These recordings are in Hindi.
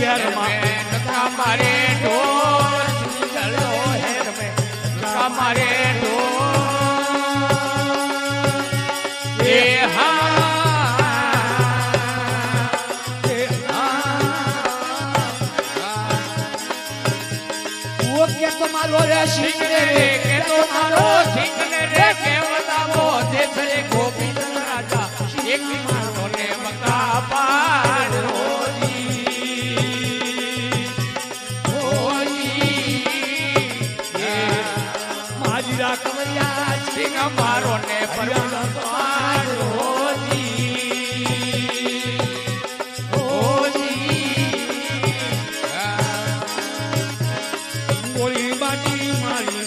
हेर में हमारे ढोल चलो हेर में हमारे ढोल ये वो के तुम्हारो रे सिंह रे के तुम्हारो सिंह रे के बताओ देश रे गोविंद राजा एक मारो ने बता पार कमरिया सिंह मारो ने परवार होजी होजी गोली बाटी मारी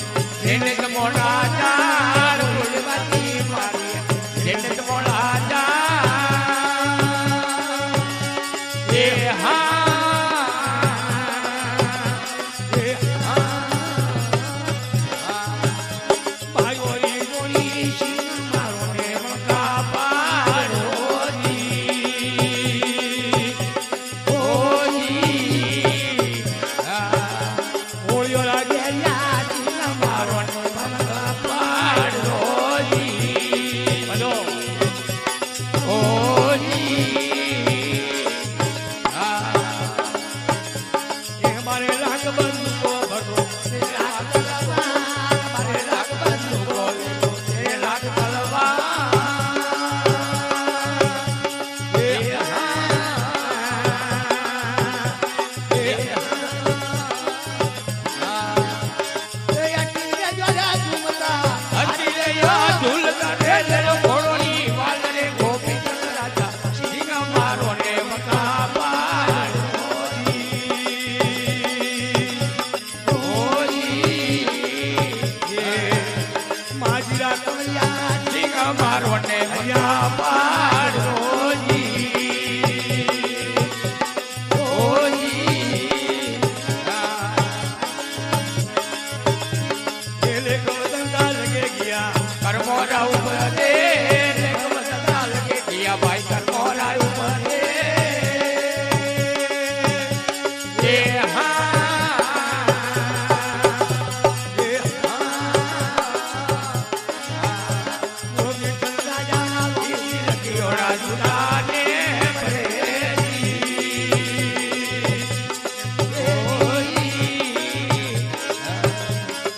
जेने मोड़ा चार गोली बाटी मारी जेने मोड़ा चार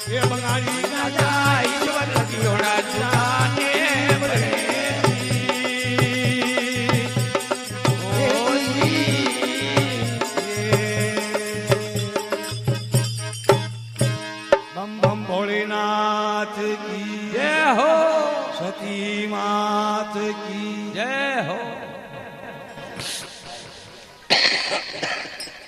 ये भोलेनाथ की जय हो सती मात की जय हो